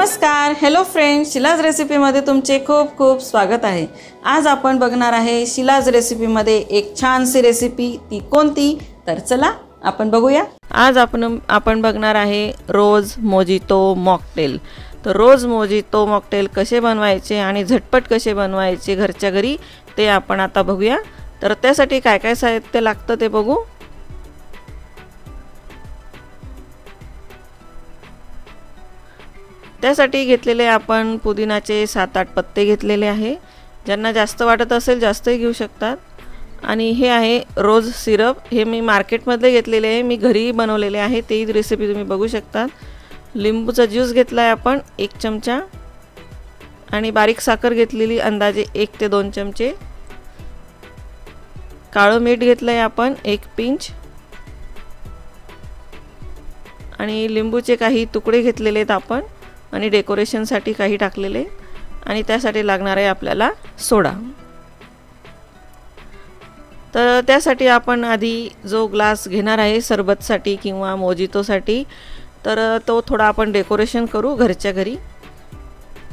नमस्कार, hello friends, Shilaj रेसिपीमध्ये तुमचे खूप खूप स्वागत आहे। आज आपण बघणार आहे शिलाज रेसिपीमध्ये एक छानशी रेसिपी। ती कोणती तर चला आपण बघूया। आज आपण बघणार आहे रोज मोजितो मॉकटेल। तर रोज मोजितो मॉकटेल कसे बनवायचे आणि झटपट कसे बनवायचे घरच्या घरी ते आपण आता बघूया। तर त्यासाठी काय काय साहित्य लागतं ते बघू। त्यासाठी घेतलेले आपण पुदिनाचे 7-8 पत्ते घेतलेले आहे। ज्यांना जास्त वाटत असेल जास्तही घेऊ शकतात। आणि हे आहे रोज सिरप, हे मी मार्केटमध्ये घेतलेले आहे, मी घरी बनवलेले आहे, तेही रेसिपी तुम्ही बघू शकता। लिंबूचा ज्यूस घेतला आहे आपण 1 चमचा आणि बारीक साखर घेतलेली अंदाजे 1 ते 2 चमचे। काळं मीठ घेतलं आहे आपण 1 पिंच आणि लिंबूचे काही तुकडे घेतलेले आहेत आपण आणि डेकोरेशनसाठी काही टाकलेले आणि त्यासाठी लागणार आहे आपल्याला सोडा। तर त्यासाठी आपण आधी जो ग्लास घेणार आहे सरबतसाठी किंवा मोजितोसाठी तर तो थोडा आपण डेकोरेशन करू घरच्या घरी।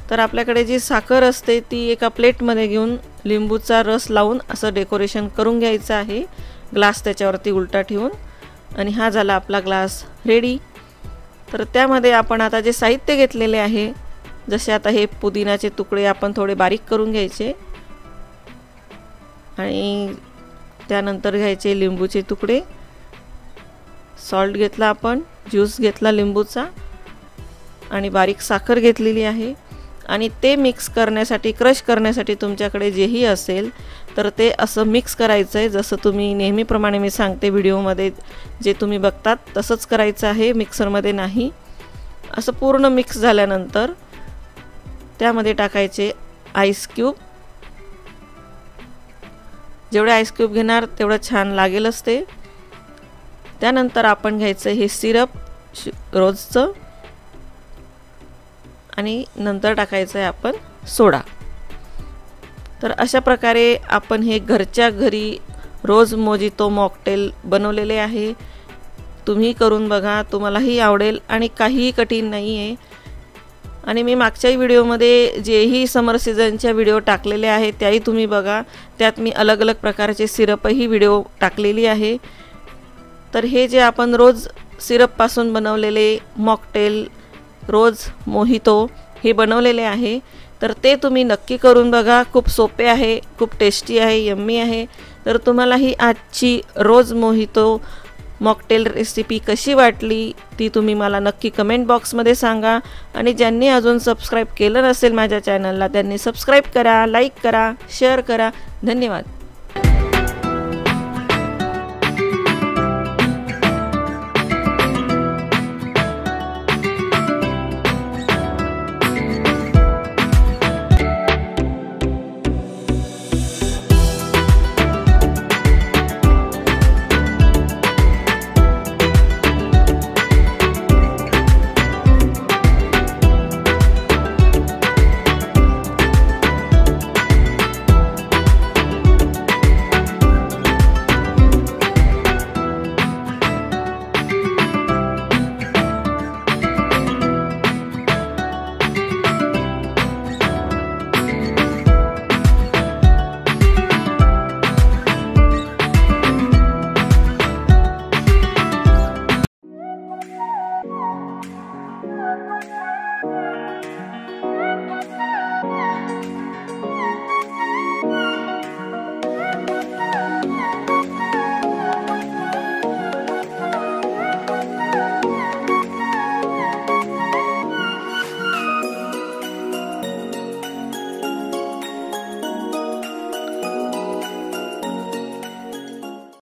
तर आपल्याकडे जी साखर असते ती एका प्लेटमध्ये घेऊन लिंबूचा रस लावून असं डेकोरेशन करून घ्यायचं आहे, ग्लास त्याच्यावरती उलटा ठेवून। आणि हा झाला आपला ग्लास रेडी। तर त्यामध्ये आपण आता जे साहित्य घेतलेले आहे, जसे आता हे पुदिनाचे तुकडे आपण थोडे बारीक करून घ्यायचे आणि त्यानंतर घ्यायचे लिंबूचे तुकडे, सॉल्ट घेतला आपण, ज्यूस घेतला लिंबूचा आणि बारीक साखर घेतलेली आहे। आणि ते मिक्स करण्यासाठी क्रश करण्यासाठी तुमच्याकडे जेही असेल तर ते असं मिक्स करायचं आहे, जसं तुम्ही नेहमीप्रमाणे मी सांगते व्हिडिओमध्ये जे तुम्ही बघतात तसंच करायचं आहे, मिक्सरमध्ये नाही। असं पूर्ण मिक्स झाल्यानंतर त्यामध्ये टाकायचे आईस क्यूब। जेवढे आईस क्यूब घेणार तेवढं छान लागेलच ते। त्यानंतर आपण घ्यायचं हे सिरप रोजचं आणि नंतर टाकायचं आहे आपण सोडा। तर अशा प्रकारे आपण हे घरच्या घरी रोज मोजितो मॉकटेल बनवलेले आहे। तुम्ही करून बघा, तुम्हालाही आवडेल आणि काहीही कठीण नाही आहे। आणि मी मागच्या व्हिडिओमध्ये जेही समर सीझनच्या व्हिडिओ टाकलेले आहेत त्याही तुम्ही बघा, त्यात मी अलग अलग प्रकारचे सिरपही व्हिडिओ टाकलेली आहे। तर हे जे आपण रोज सिरपपासून बनवलेले मॉकटेल रोज मोहितो हे बनवलेले आहे, तर ते तुम्ही नक्की करून बघा। खूप सोपे आहे, खूप टेस्टी आहे, यम्मी आहे। तर तुम्हाला ही आजची रोज मोहितो मॉकटेल रेसिपी कशी वाटली ती तुम्ही मला नक्की कमेंट बॉक्समध्ये सांगा। आणि ज्यांनी अजून सबस्क्राईब केलं नसेल माझ्या चॅनलला त्यांनी सबस्क्राईब करा, लाईक करा, शेअर करा। धन्यवाद।